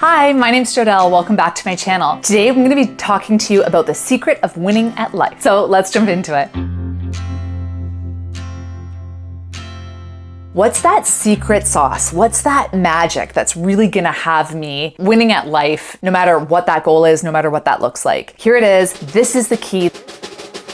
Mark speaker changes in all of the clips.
Speaker 1: Hi, my name's Jodelle. Welcome back to my channel. Today I'm going to be talking to you about the secret of winning at life. So let's jump into it. What's that secret sauce? What's that magic that's really gonna have me winning at life, no matter what that goal is, no matter what that looks like? Here it is. This is the key.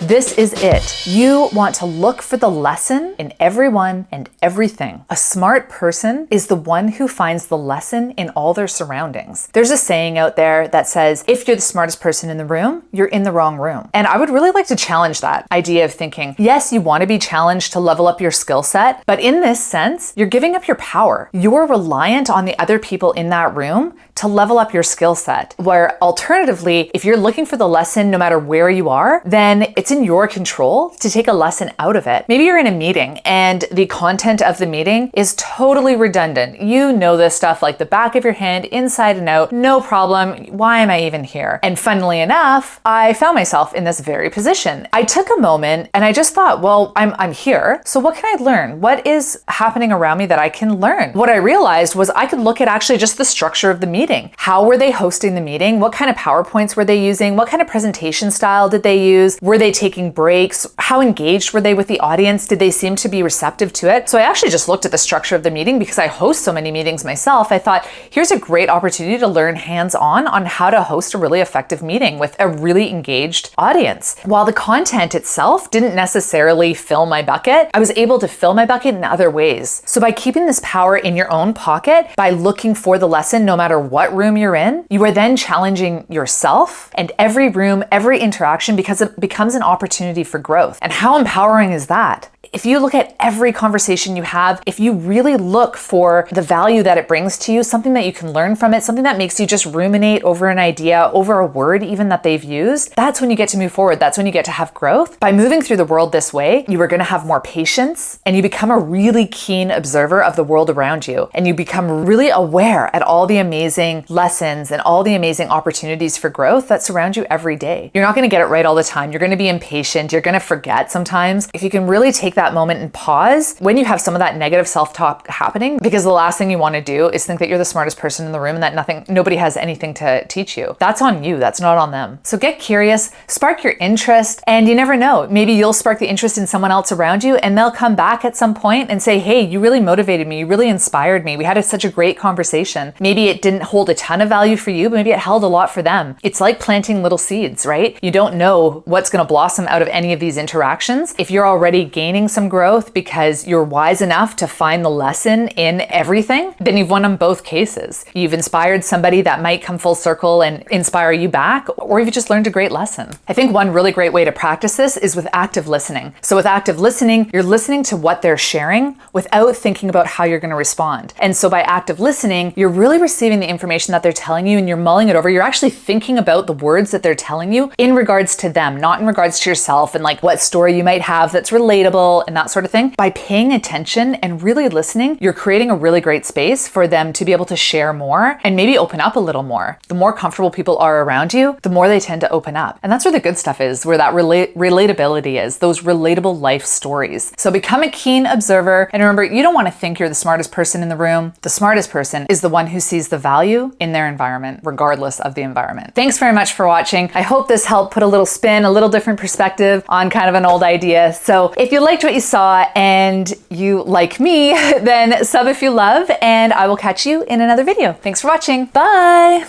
Speaker 1: This is it. You want to look for the lesson in everyone and everything. A smart person is the one who finds the lesson in all their surroundings. There's a saying out there that says, if you're the smartest person in the room, you're in the wrong room. And I would really like to challenge that idea of thinking, yes, you want to be challenged to level up your skill set, but in this sense, you're giving up your power. You're reliant on the other people in that room to level up your skill set. Where alternatively, if you're looking for the lesson no matter where you are, then it's in your control to take a lesson out of it. Maybe you're in a meeting and the content of the meeting is totally redundant. You know this stuff like the back of your hand, inside and out, no problem. Why am I even here? And funnily enough, I found myself in this very position. I took a moment and I just thought, well, I'm here. So what can I learn? What is happening around me that I can learn? What I realized was I could look at actually just the structure of the meeting. How were they hosting the meeting? What kind of PowerPoints were they using? What kind of presentation style did they use? Were they taking breaks? How engaged were they with the audience? Did they seem to be receptive to it? So I actually just looked at the structure of the meeting because I host so many meetings myself. I thought, here's a great opportunity to learn hands-on on how to host a really effective meeting with a really engaged audience. While the content itself didn't necessarily fill my bucket, I was able to fill my bucket in other ways. So by keeping this power in your own pocket, by looking for the lesson no matter what room you're in, you are then challenging yourself and every room, every interaction, because it becomes an opportunity for growth. And how empowering is that? If you look at every conversation you have, if you really look for the value that it brings to you, something that you can learn from it, something that makes you just ruminate over an idea, over a word even that they've used, that's when you get to move forward. That's when you get to have growth. By moving through the world this way, you are going to have more patience and you become a really keen observer of the world around you. And you become really aware at all the amazing lessons and all the amazing opportunities for growth that surround you every day. You're not going to get it right all the time. You're going to be impatient. You're going to forget sometimes. If you can really take that moment and pause when you have some of that negative self-talk happening, because the last thing you want to do is think that you're the smartest person in the room and that nobody has anything to teach you. That's on you. That's not on them. So get curious, spark your interest, and you never know. Maybe you'll spark the interest in someone else around you and they'll come back at some point and say, hey, you really motivated me. You really inspired me. We had such a great conversation. Maybe it didn't hold a ton of value for you, but maybe it held a lot for them. It's like planting little seeds, right? You don't know what's going to blossom out of any of these interactions. If you're already gaining some growth because you're wise enough to find the lesson in everything, then you've won in both cases. You've inspired somebody that might come full circle and inspire you back, or you've just learned a great lesson. I think one really great way to practice this is with active listening. So with active listening, you're listening to what they're sharing without thinking about how you're going to respond. And so by active listening, you're really receiving the information that they're telling you and you're mulling it over. You're actually thinking about the words that they're telling you in regards to them, not in regards to yourself and like what story you might have that's relatable and that sort of thing. By paying attention and really listening, you're creating a really great space for them to be able to share more and maybe open up a little more. The more comfortable people are around you, the more they tend to open up. And that's where the good stuff is, where that relatability is, those relatable life stories. So become a keen observer. And remember, you don't want to think you're the smartest person in the room. The smartest person is the one who sees the value in their environment, regardless of the environment. Thanks very much for watching. I hope this helped put a little spin, a little different perspective on kind of an old idea. So if you liked what you saw and you like me, then sub if you love, and I will catch you in another video. Thanks for watching. Bye.